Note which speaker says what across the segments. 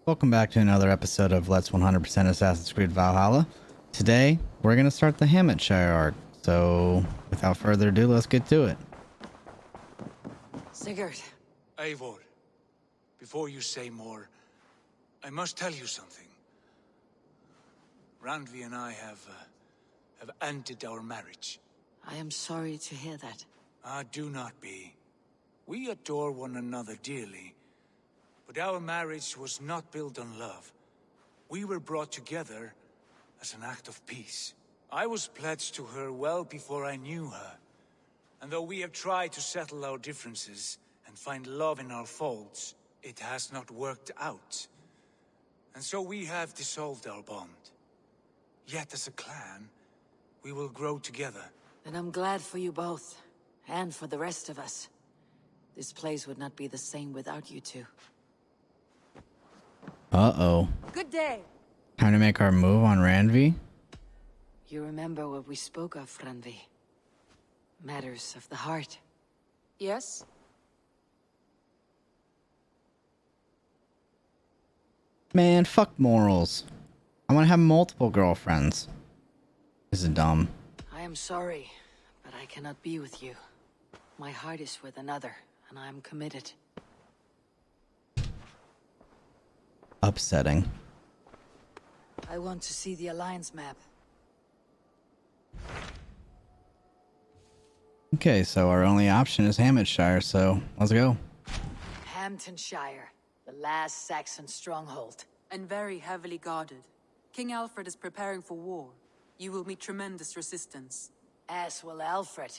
Speaker 1: Welcome back to another episode of Let's 100% Assassin's Creed Valhalla. Today, we're going to start the Hamtunscire arc. So, without further ado, let's get to it.
Speaker 2: Sigurd.
Speaker 3: Eivor, before you say more, I must tell you something. Randvi and I have ended our marriage.
Speaker 2: I am sorry to hear that.
Speaker 3: Do not be. We adore one another dearly, but our marriage was not built on love. We were brought together as an act of peace. I was pledged to her well before I knew her. And though we have tried to settle our differences and find love in our faults, it has not worked out. And so we have dissolved our bond. Yet as a clan, we will grow together.
Speaker 2: And I'm glad for you both, and for the rest of us. This place would not be the same without you two.
Speaker 1: Uh-oh.
Speaker 2: Good day.
Speaker 1: Time to make our move on Randvi?
Speaker 2: You remember what we spoke of, Randvi? Matters of the heart. Yes?
Speaker 1: Man, fuck morals. I want to have multiple girlfriends. This is dumb.
Speaker 2: I am sorry, but I cannot be with you. My heart is with another, and I am committed.
Speaker 1: Upsetting.
Speaker 2: I want to see the Alliance map.
Speaker 1: Okay, so our only option is Hamtunscire, so let's go.
Speaker 2: Hamtunscire, the last Saxon stronghold.
Speaker 4: And very heavily guarded. King Alfred is preparing for war. You will meet tremendous resistance.
Speaker 2: As will Alfred.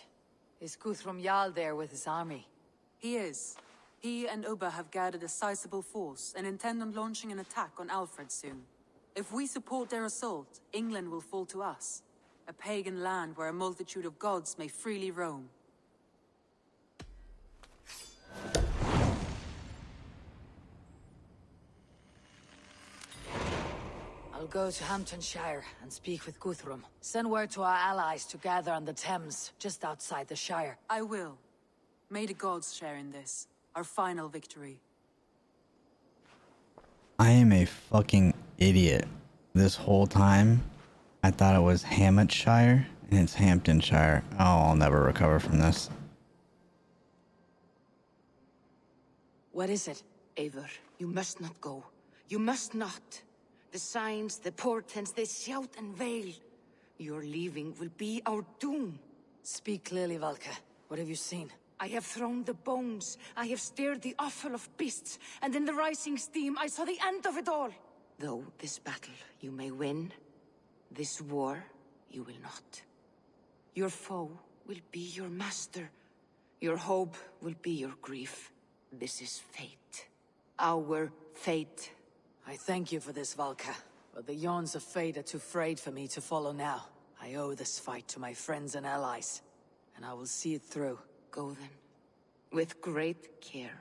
Speaker 2: Is Guthrum Jarl there with his army?
Speaker 4: He is. He and Ubba have gathered a sizable force and intend on launching an attack on Alfred soon. If we support their assault, England will fall to us. A pagan land where a multitude of gods may freely roam.
Speaker 2: I'll go to Hamtunscire and speak with Guthrum. Send word to our allies to gather on the Thames, just outside the Shire.
Speaker 4: I will. May the gods share in this, our final victory.
Speaker 1: I am a fucking idiot. This whole time, I thought it was Hamtunscire, and it's Hamtunscire. Oh, I'll never recover from this.
Speaker 2: What is it?
Speaker 5: Eivor, you must not go. You must not. The signs, the portents, they shout and wail. Your leaving will be our doom.
Speaker 2: Speak clearly, Valka. What have you seen?
Speaker 5: I have thrown the bones. I have stirred the offal of beasts. And in the rising steam, I saw the end of it all. Though this battle you may win, this war you will not. Your foe will be your master. Your hope will be your grief. This is fate. Our fate.
Speaker 2: I thank you for this, Valka. But the yawns of fate are too frayed for me to follow now. I owe this fight to my friends and allies. And I will see it through.
Speaker 5: Go then, with great care.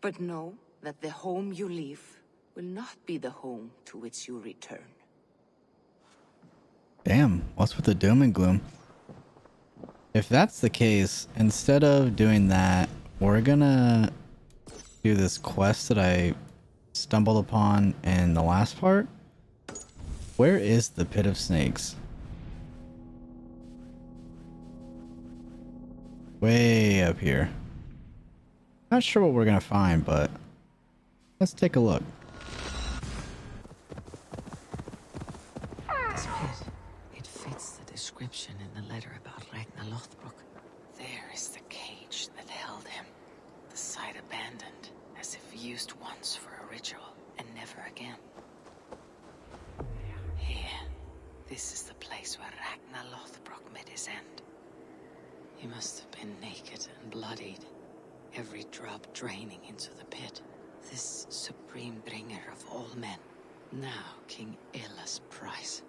Speaker 5: But know that the home you leave will not be the home to which you return.
Speaker 1: Damn, what's with the doom and gloom? If that's the case, instead of doing that, we're gonna do this quest that I stumbled upon in the last part. Where is the Pit of Snakes? Way up here. Not sure what we're gonna find, but let's take a look.
Speaker 2: This pit, it fits the description in the letter about Ragnar Lothbrok. There is the cage that held him. The site abandoned, as if used once for a ritual, and never again. Here, this is the place where Ragnar Lothbrok met his end. He must have been naked and bloodied, every drop draining into the pit. This supreme bringer of all men, now King Illa's prize.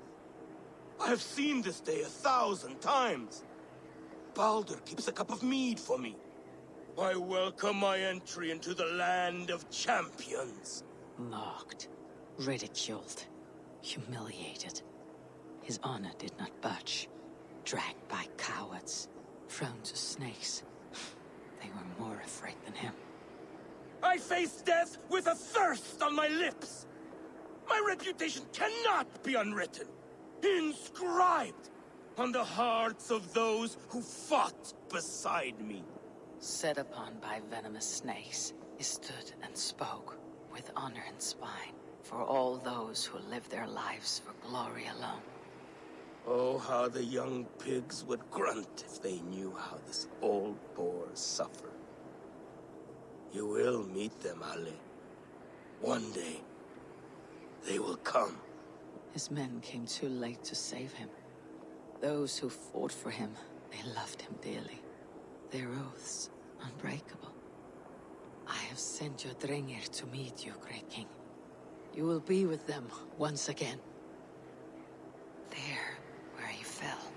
Speaker 6: I have seen this day 1,000 times. Baldur keeps a cup of mead for me. I welcome my entry into the land of champions.
Speaker 2: Mocked, ridiculed, humiliated. His honor did not budge. Dragged by cowards, thrown to snakes. They were more afraid than him.
Speaker 6: I face death with a thirst on my lips. My reputation cannot be unwritten, inscribed on the hearts of those who fought beside me.
Speaker 2: Set upon by venomous snakes, he stood and spoke with honor in spine for all those who live their lives for glory alone.
Speaker 6: Oh, how the young pigs would grunt if they knew how this old boar suffered. You will meet them, Ale. One day, they will come.
Speaker 2: His men came too late to save him. Those who fought for him, they loved him dearly. Their oaths, unbreakable. I have sent your Drengir to meet you, great king. You will be with them once again. There, where he fell,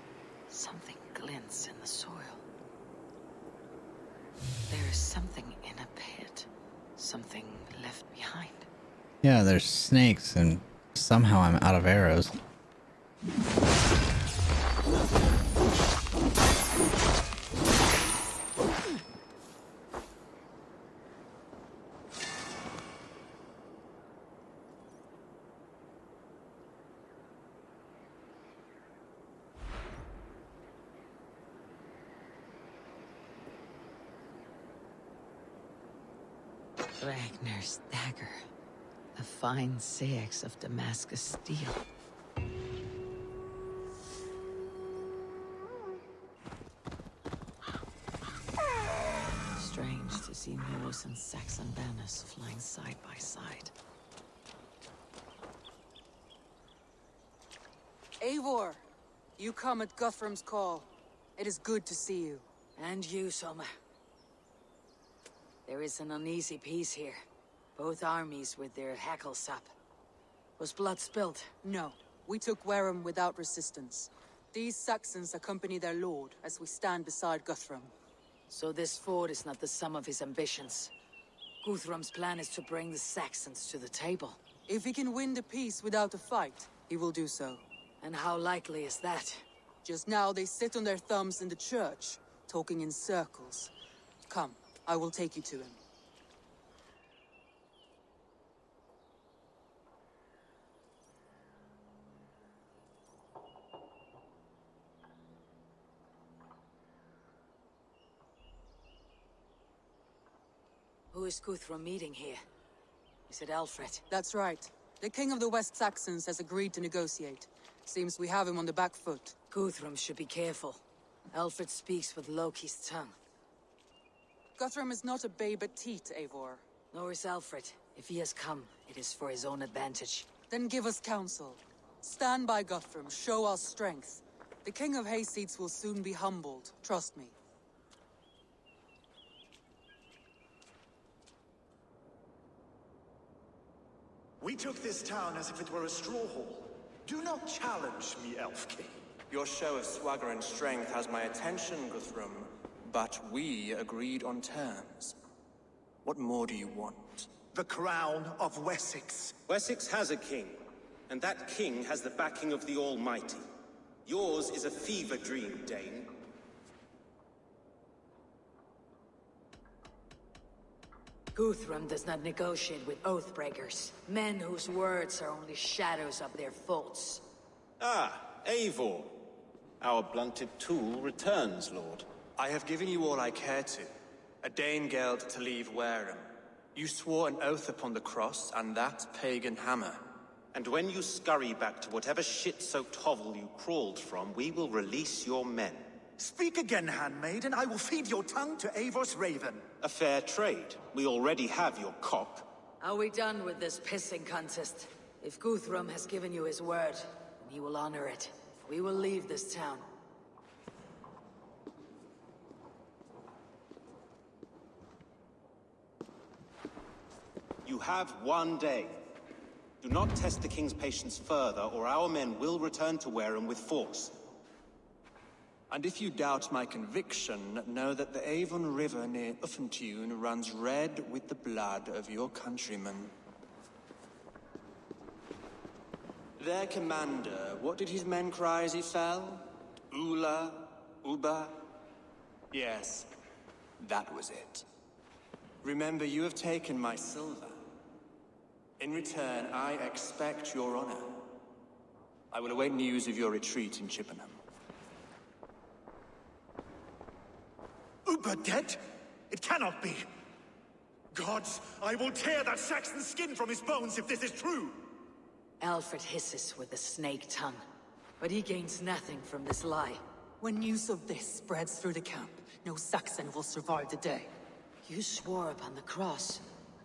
Speaker 2: something glints in the soil. There is something in a pit, something left behind.
Speaker 1: Yeah, there's snakes, and somehow I'm out of arrows.
Speaker 2: Ragnar's dagger. A fine seax of Damascus steel. Strange to see Norse and Saxon banners flying side by side.
Speaker 4: Eivor, you come at Guthrum's call. It is good to see you.
Speaker 2: And you, Soma. There is an uneasy peace here. Both armies with their hackles up. Was blood spilled?
Speaker 4: No, we took Wareham without resistance. These Saxons accompany their lord as we stand beside Guthrum.
Speaker 2: So this fort is not the sum of his ambitions. Guthrum's plan is to bring the Saxons to the table.
Speaker 4: If he can win the peace without a fight, he will do so.
Speaker 2: And how likely is that?
Speaker 4: Just now they sit on their thumbs in the church, talking in circles. Come, I will take you to him.
Speaker 2: Who is Guthrum meeting here? Is it Alfred?
Speaker 4: That's right. The king of the West Saxons has agreed to negotiate. Seems we have him on the back foot.
Speaker 2: Guthrum should be careful. Alfred speaks with Loki's tongue.
Speaker 4: Guthrum is not a babe at teat, Eivor.
Speaker 2: Nor is Alfred. If he has come, it is for his own advantage.
Speaker 4: Then give us counsel. Stand by Guthrum, show our strength. The king of Hayseeds will soon be humbled, trust me.
Speaker 7: We took this town as if it were a straw hall. Do not challenge me, Elf King.
Speaker 8: Your show of swagger and strength has my attention, Guthrum, but we agreed on terms. What more do you want?
Speaker 7: The crown of Wessex.
Speaker 9: Wessex has a king, and that king has the backing of the Almighty. Yours is a fever dream, Dane.
Speaker 2: Guthrum does not negotiate with oathbreakers, men whose words are only shadows of their faults.
Speaker 9: Ah, Eivor. Our blunted tool returns, Lord.
Speaker 8: I have given you all I care to. A Danegeld to leave Wareham. You swore an oath upon the cross, and that pagan hammer.
Speaker 9: And when you scurry back to whatever shit-soaked hovel you crawled from, we will release your men.
Speaker 7: Speak again, handmaid, and I will feed your tongue to Eivor's raven.
Speaker 9: A fair trade. We already have your cock.
Speaker 2: Are we done with this pissing contest? If Guthrum has given you his word, then he will honor it. We will leave this town.
Speaker 9: You have one day. Do not test the king's patience further, or our men will return to Wareham with force.
Speaker 8: And if you doubt my conviction, know that the Avon River near Uffentune runs red with the blood of your countrymen. Their commander, what did his men cry as he fell? Ula? Uba? Yes, that was it. Remember, you have taken my silver. In return, I expect your honor. I will await news of your retreat in Chippenham.
Speaker 7: Uber dead? It cannot be! Gods, I will tear that Saxon skin from his bones if this is true!
Speaker 2: Alfred hisses with a snake tongue, but he gains nothing from this lie.
Speaker 4: When news of this spreads through the camp, no Saxon will survive the day.
Speaker 2: You swore upon the cross.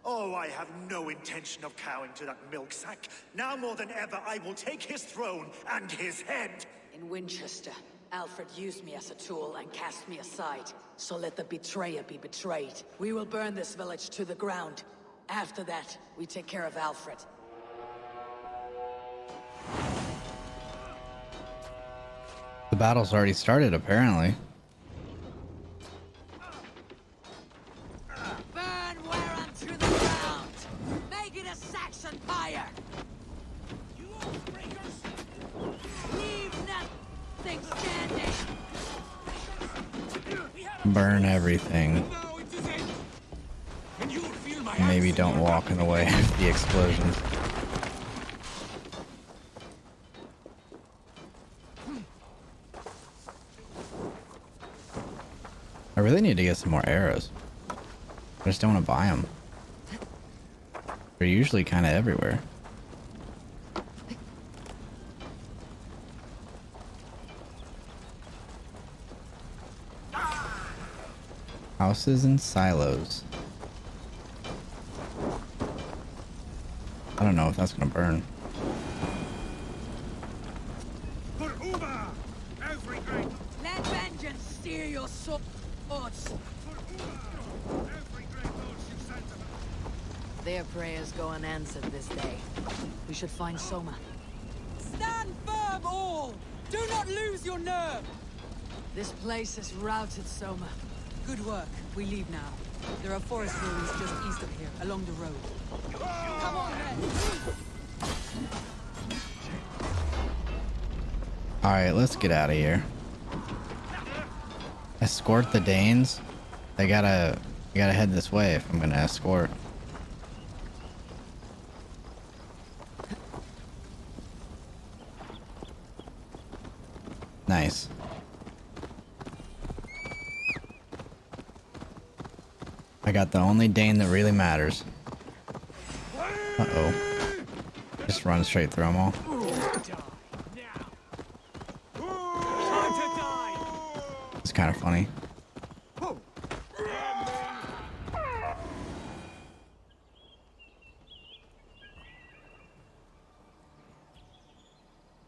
Speaker 7: Oh, I have no intention of cowing to that milksack. Now more than ever, I will take his throne and his head!
Speaker 2: In Winchester, Alfred used me as a tool and cast me aside. So let the betrayer be betrayed. We will burn this village to the ground. After that, we take care of Alfred.
Speaker 1: The battle's already started, apparently.
Speaker 2: Burn Warren to the ground! Make it a Saxon fire! You breakers! Leave nothing standing!
Speaker 1: Burn everything. Maybe don't walk in the way of the explosions. I really need to get some more arrows. I just don't want to buy them. They're usually kind of everywhere. Houses and silos. I don't know if that's gonna burn.
Speaker 3: For Uber! Every great...
Speaker 2: Let vengeance steer your swords!
Speaker 3: For Uber! Every great ocean sentiment!
Speaker 2: Their prayers go unanswered this day. We should find Soma.
Speaker 4: Stand firm, all! Do not lose your nerve!
Speaker 2: This place is routed, Soma.
Speaker 4: Good work. We leave now. There are forest ruins just east of here, along the road. Come on, men!
Speaker 1: Alright, let's get out of here. Escort the Danes? You gotta head this way if I'm gonna escort. Nice. I got the only Dane that really matters. Uh-oh. Just run straight through them all. It's kind of funny.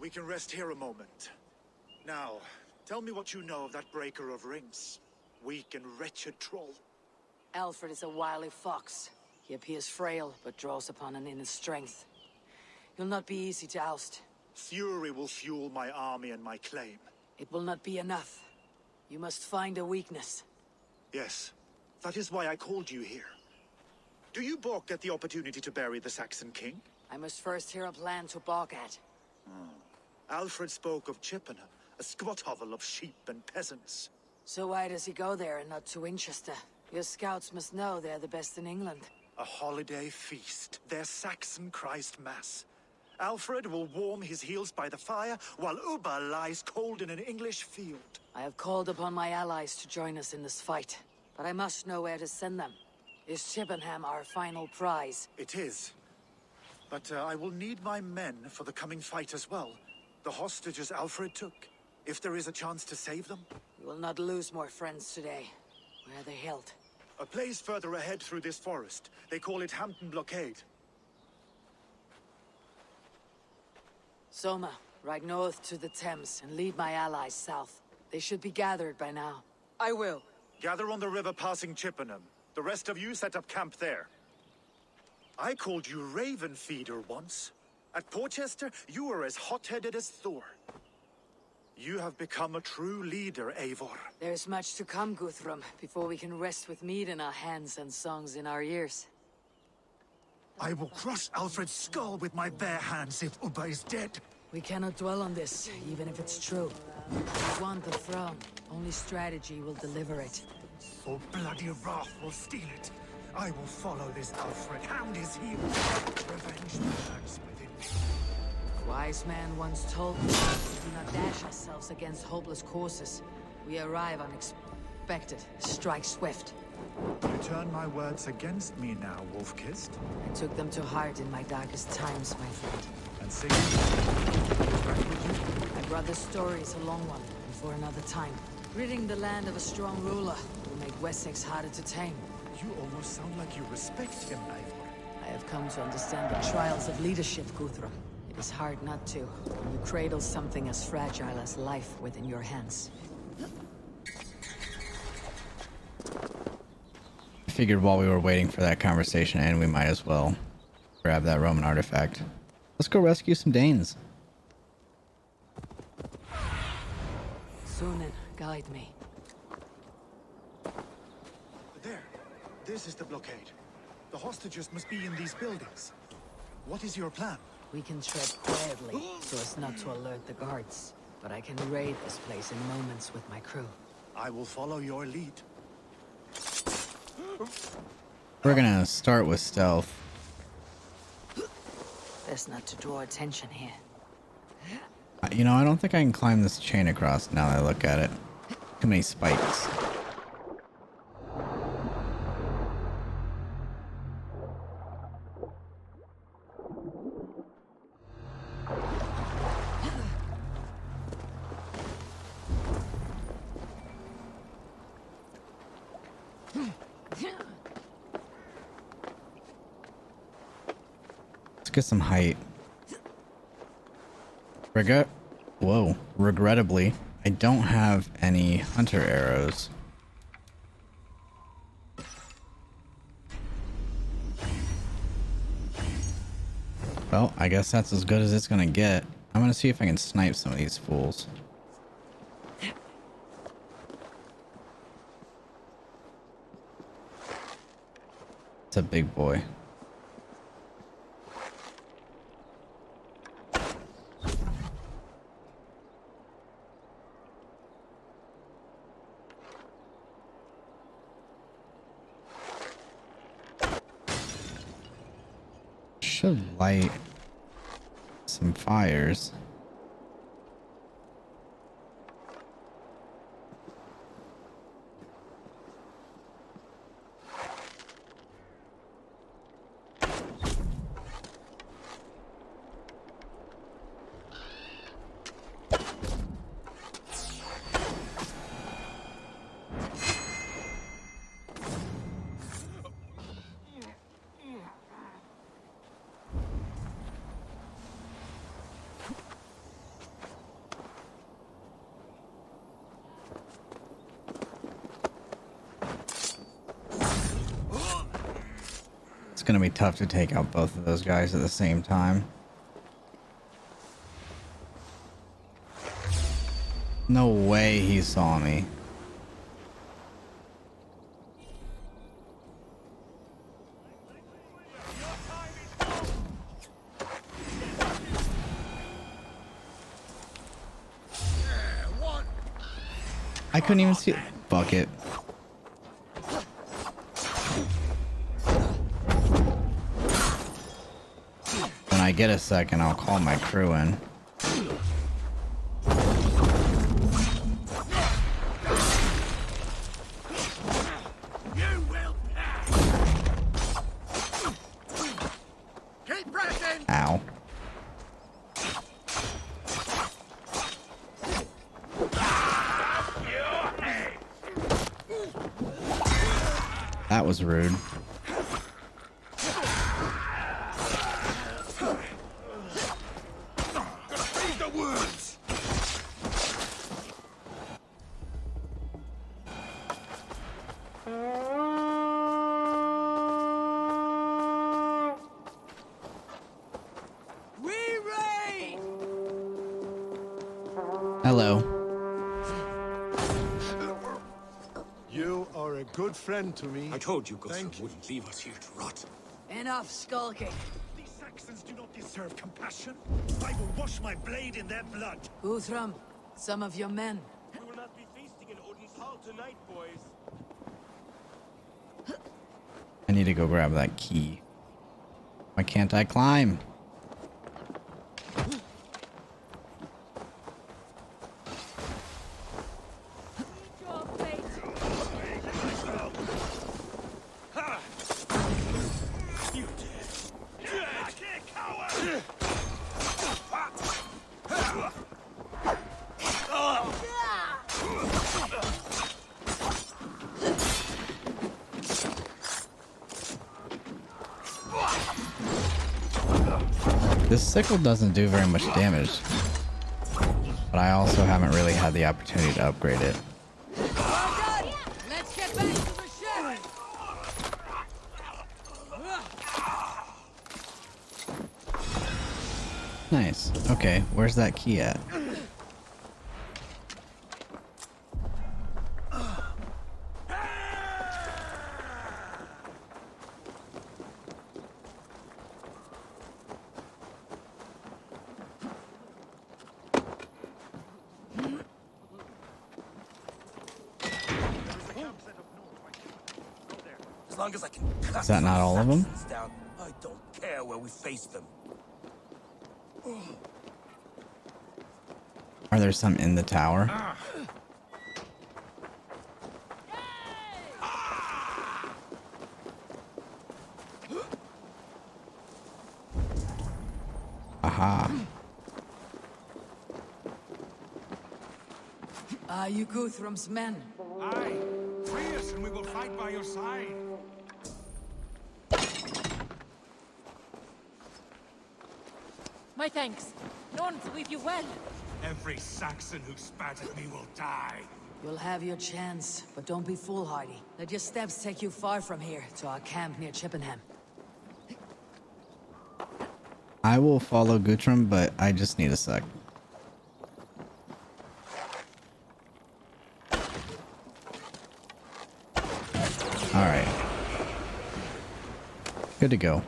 Speaker 7: We can rest here a moment. Now, tell me what you know of that breaker of rings. Weak and wretched troll.
Speaker 2: Alfred is a wily fox. He appears frail, but draws upon an inner strength. He'll not be easy to oust.
Speaker 7: Fury will fuel my army and my claim.
Speaker 2: It will not be enough. You must find a weakness.
Speaker 7: Yes, that is why I called you here. Do you balk at the opportunity to bury the Saxon king?
Speaker 2: I must first hear a plan to balk at.
Speaker 7: Alfred spoke of Chippenham, a squat hovel of sheep and peasants.
Speaker 2: So why does he go there and not to Winchester? Your scouts must know they're the best in England.
Speaker 7: A holiday feast, their Saxon Christ Mass. Alfred will warm his heels by the fire, while Uber lies cold in an English field.
Speaker 2: I have called upon my allies to join us in this fight, but I must know where to send them. Is Chippenham our final prize?
Speaker 7: It is. But I will need my men for the coming fight as well. The hostages Alfred took. If there is a chance to save them.
Speaker 2: We will not lose more friends today. Where are they held?
Speaker 7: A place further ahead through this forest. They call it Hampton Blockade.
Speaker 2: Soma, ride north to the Thames and lead my allies south. They should be gathered by now.
Speaker 4: I will.
Speaker 7: Gather on the river passing Chippenham. The rest of you set up camp there. I called you Raven Feeder once. At Porchester, you were as hot-headed as Thor. You have become a true leader, Eivor.
Speaker 2: There is much to come, Guthrum, before we can rest with mead in our hands and songs in our ears.
Speaker 7: I will crush Alfred's skull with my bare hands if Ubba is dead.
Speaker 2: We cannot dwell on this, even if it's true. We want the throne. Only strategy will deliver it.
Speaker 7: Or bloody wrath will steal it. I will follow this Alfred. Hound his heel. Revenge burns within me.
Speaker 2: A wise man once told me, do not dash ourselves against hopeless courses. We arrive unexpected, strike swift.
Speaker 7: You turn my words against me now, Wolf-Kissed.
Speaker 2: I took them to heart in my darkest times, my friend.
Speaker 7: And Sigurd,
Speaker 2: My brother's story is a long one, and for another time. Ridding the land of a strong ruler will make Wessex harder to tame.
Speaker 7: you almost sound like you respect him, Eivor.
Speaker 2: I have come to understand the trials of leadership, Guthrum. It is hard not to, when you cradle something as fragile as life within your hands.
Speaker 1: I figured while we were waiting for that conversation to end, we might as well grab that Roman artifact. Let's go rescue some Danes.
Speaker 2: Sunan, guide me.
Speaker 7: There. This is the blockade. The hostages must be in these buildings. What is your plan?
Speaker 2: We can tread quietly, so as not to alert the guards. But I can raid this place in moments with my crew.
Speaker 7: I will follow your lead.
Speaker 1: We're gonna start with stealth.
Speaker 2: Best not to draw attention here.
Speaker 1: You know, I don't think I can climb this chain across now that I look at it. Too many spikes. Let's get some height. Regrettably, I don't have any hunter arrows. Well, I guess that's as good as it's gonna get. I'm gonna see if I can snipe some of these fools. It's a big boy. Should light some fires. It's gonna be tough to take out both of those guys at the same time. No way he saw me. I couldn't even see it. Fuck it. When I get a second, I'll call my crew in. Ow. That was rude. Hello.
Speaker 10: You are a good friend to me.
Speaker 6: I told you
Speaker 10: Thank
Speaker 6: Guthrum
Speaker 10: you.
Speaker 6: wouldn't leave us here to rot.
Speaker 2: Enough skulking.
Speaker 7: These Saxons do not deserve compassion. I will wash my blade in their blood.
Speaker 2: Guthrum, some of your men.
Speaker 6: We will not be feasting in Odin's hall tonight, boys.
Speaker 1: need to go grab that key. Why can't I climb? This sickle doesn't do very much damage, but I also haven't really had the opportunity to upgrade it.
Speaker 5: Let's get back to the ship!
Speaker 1: Nice. Okay, where's that key at?
Speaker 6: As long as I can cut
Speaker 1: Is that not all of them?
Speaker 6: Saxons down, I don't care where we face them.
Speaker 1: Are there some in the tower? Aha.
Speaker 5: Are you Guthrum's men?
Speaker 3: Aye, free us and we will fight by your side.
Speaker 11: My thanks. Norns leave you well.
Speaker 3: Every Saxon who spat at me will die.
Speaker 5: You'll have your chance, but don't be foolhardy. Let your steps take you far from here, to our camp near Chippenham.
Speaker 1: I will follow Guthrum, but I just need a sec. Alright. Good to go.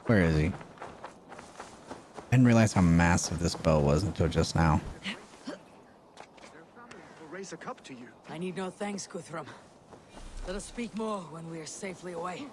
Speaker 1: Where is he? I didn't realize how massive this bow was until just now.
Speaker 7: Their families will raise a cup to you.
Speaker 5: I need no thanks, Guthrum. Let us speak more when we are safely away.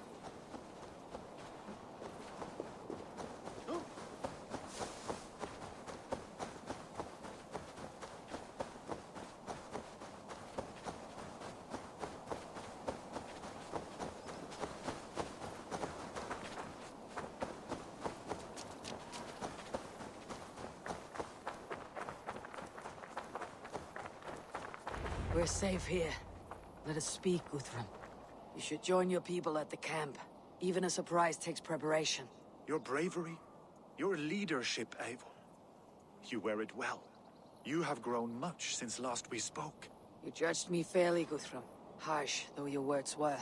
Speaker 5: We're safe here. Let us speak, Guthrum. You should join your people at the camp. Even a surprise takes preparation.
Speaker 7: Your bravery, your leadership, Eivor. You wear it well. You have grown much since last we spoke.
Speaker 5: You judged me fairly, Guthrum. Harsh though your words were.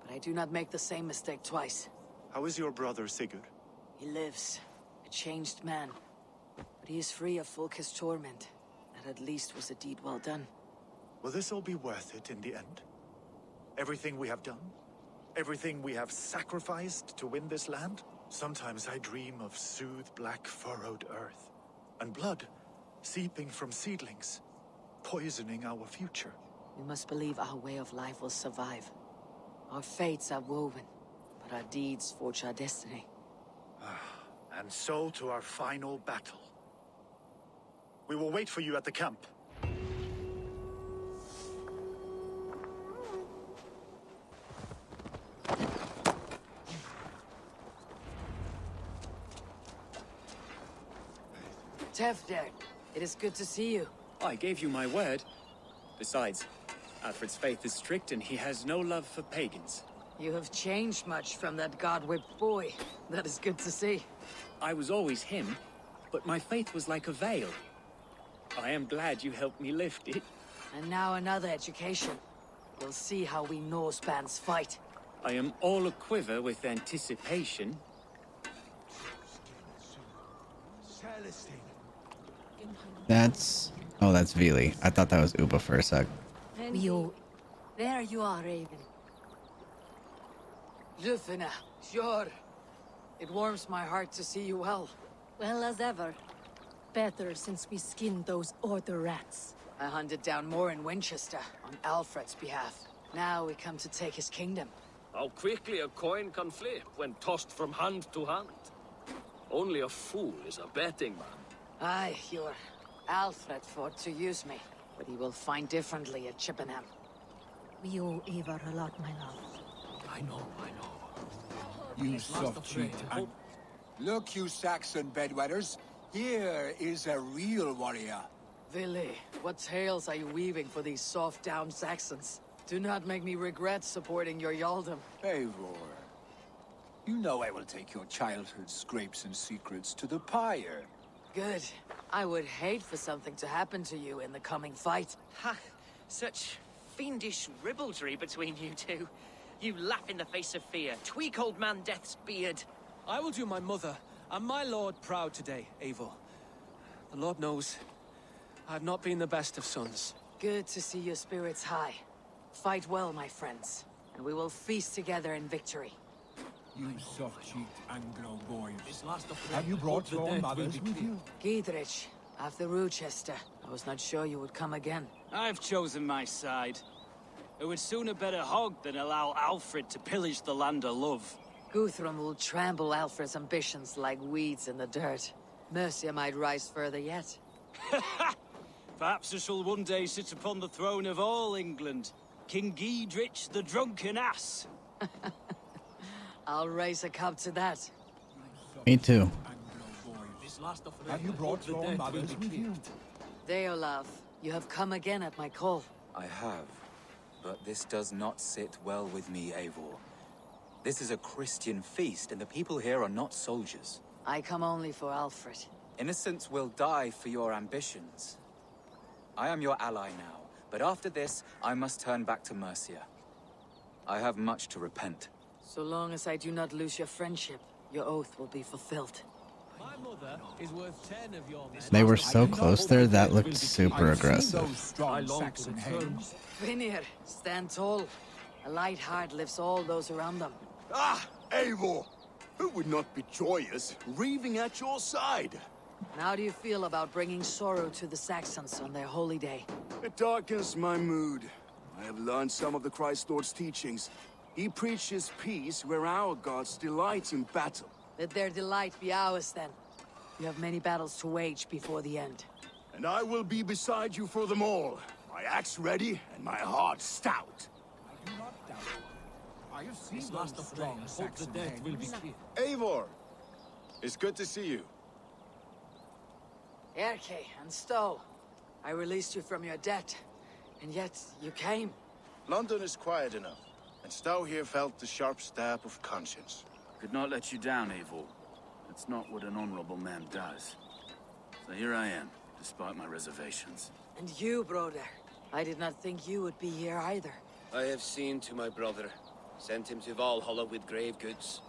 Speaker 5: But I do not make the same mistake twice.
Speaker 7: How is your brother, Sigurd?
Speaker 5: He lives, a changed man. But he is free of Fulke's torment. That at least was a deed well done.
Speaker 7: Will this all be worth it in the end? Everything we have done? Everything we have sacrificed to win this land? Sometimes I dream of soothed black furrowed earth. And blood seeping from seedlings, poisoning our future.
Speaker 5: We must believe our way of life will survive. Our fates are woven, but our deeds forge our destiny.
Speaker 7: And so to our final battle. We will wait for you at the camp.
Speaker 5: Tefder, it is good to see you.
Speaker 12: I gave you my word. Besides, Alfred's faith is strict and he has no love for pagans.
Speaker 5: You have changed much from that god-whipped boy. That is good to see.
Speaker 12: I was always him, but my faith was like a veil. I am glad you helped me lift it.
Speaker 5: And now another education. You'll see how we Norse bands fight.
Speaker 12: I am all aquiver with anticipation.
Speaker 1: That's... Oh, that's Vili. I thought that was Uba for a sec.
Speaker 11: There you are, Raven.
Speaker 5: Lufina, sure. It warms my heart to see you well.
Speaker 11: Well as ever. Better since we skinned those order rats.
Speaker 5: I hunted down more in Winchester, on Alfred's behalf. Now we come to take his kingdom.
Speaker 13: How quickly a coin can flip when tossed from hand to hand. Only a fool is a betting man.
Speaker 2: Aye, your Alfred fought to use me, but he will find differently at Chippenham.
Speaker 11: We owe Eivor a lot, my love.
Speaker 13: I know.
Speaker 3: You soft cheat. Look, you Saxon bedwetters. Here is a real warrior.
Speaker 2: Willi, what tales are you weaving for these soft-down Saxons? Do not make me regret supporting your Yaldom.
Speaker 3: Eivor, you know I will take your childhood scrapes and secrets to the pyre.
Speaker 2: Good. I would hate for something to happen to you in the coming fight.
Speaker 14: Ha! Such fiendish ribaldry between you two. You laugh in the face of fear, tweak old man Death's beard.
Speaker 12: I will do my mother and my lord proud today, Eivor. The Lord knows I've not been the best of sons.
Speaker 2: Good to see your spirits high. Fight well, my friends, and we will feast together in victory.
Speaker 3: You soft-cheeked Anglo boys. Have you brought your mothers with you?
Speaker 2: Giedrich, after Rochester. I was not sure you would come again.
Speaker 15: I've chosen my side. It would sooner bet a hog than allow Alfred to pillage the land of love.
Speaker 2: Guthrum will trample Alfred's ambitions like weeds in the dirt. Mercia might rise further yet.
Speaker 15: Perhaps I shall one day sit upon the throne of all England. King Giedrich the drunken ass.
Speaker 2: I'll raise a cup to that.
Speaker 1: Me too.
Speaker 3: Have you brought your mothers with you?
Speaker 2: Deolav, you have come again at my call.
Speaker 16: I have, but this does not sit well with me, Eivor. This is a Christian feast, and the people here are not soldiers.
Speaker 2: I come only for Alfred.
Speaker 16: Innocents will die for your ambitions. I am your ally now, but after this, I must turn back to Mercia. I have much to repent.
Speaker 2: So long as I do not lose your friendship, your oath will be fulfilled.
Speaker 12: My mother is worth 10 of your men.
Speaker 1: They were so close there, that looked super aggressive.
Speaker 2: Vinir, stand tall. A light heart lifts all those around them.
Speaker 6: Ah, Eivor! Who would not be joyous, raving at your side?
Speaker 2: And how do you feel about bringing sorrow to the Saxons on their holy day?
Speaker 6: It darkens my mood. I have learned some of the Christ Lord's teachings. He preaches peace where our gods delight in battle.
Speaker 2: Let their delight be ours then. You have many battles to wage before the end.
Speaker 6: And I will be beside you for them all. My axe ready and my heart stout.
Speaker 3: I do not doubt it. I have seen those strong Saxon hands.
Speaker 6: Eivor! It's good to see you.
Speaker 2: Erke and Stowe, I released you from your debt, and yet you came.
Speaker 6: London is quiet enough, and Stowe here felt the sharp stab of conscience.
Speaker 17: Could not let you down, Eivor. That's not what an honorable man does. So here I am, despite my reservations.
Speaker 2: And you, brother. I did not think you would be here either.
Speaker 18: I have seen to my brother, sent him to Valhalla with grave goods.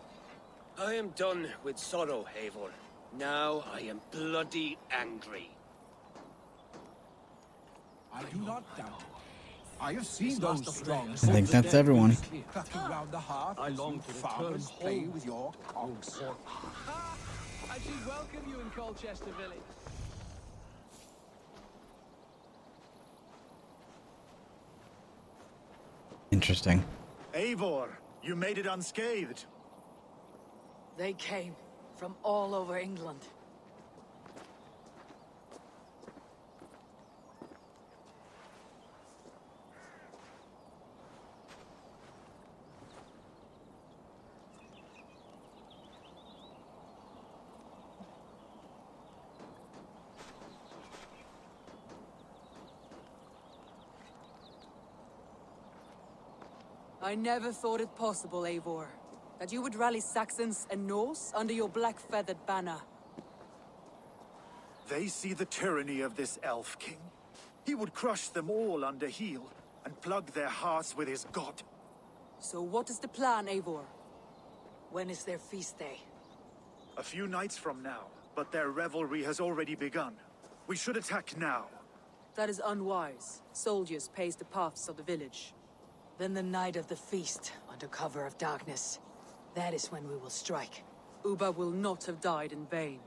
Speaker 18: I am done with sorrow, Eivor. Now I am bloody angry.
Speaker 3: I do not doubt it. I have seen those strong.
Speaker 1: I think that's everyone.
Speaker 3: Clucking round the hearth, I long to farmers play with your cocks.
Speaker 12: I should welcome you in Colchester village.
Speaker 1: Interesting.
Speaker 7: Eivor, you made it unscathed.
Speaker 2: They came from all over England.
Speaker 4: I never thought it possible, Eivor, that you would rally Saxons and Norse under your black-feathered banner.
Speaker 7: They see the tyranny of this elf king. He would crush them all under heel and plug their hearts with his god.
Speaker 4: So what is the plan, Eivor?
Speaker 2: When is their feast day?
Speaker 7: A few nights from now, but their revelry has already begun. We should attack now.
Speaker 4: That is unwise. Soldiers pace the paths of the village.
Speaker 2: Then the night of the feast, under cover of darkness. That is when we will strike.
Speaker 4: Uba will not have died in vain.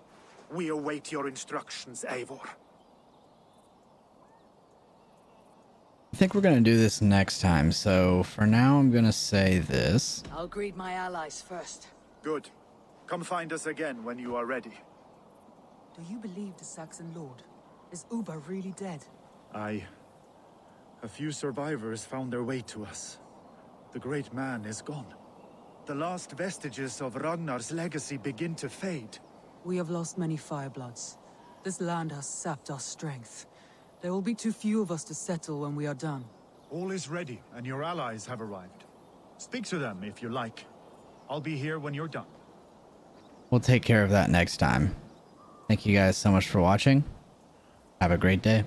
Speaker 7: We await your instructions, Eivor.
Speaker 1: I think we're gonna do this next time, so for now I'm gonna say this.
Speaker 5: I'll greet my allies first.
Speaker 7: Good. Come find us again when you are ready.
Speaker 4: Do you believe the Saxon lord? Is Uber really dead?
Speaker 7: A few survivors found their way to us. The great man is gone. The last vestiges of Ragnar's legacy begin to fade.
Speaker 4: We have lost many firebloods. This land has sapped our strength. There will be too few of us to settle when we are done.
Speaker 7: All is ready, and your allies have arrived. Speak to them if you like. I'll be here when you're done.
Speaker 1: We'll take care of that next time. Thank you guys so much for watching. Have a great day.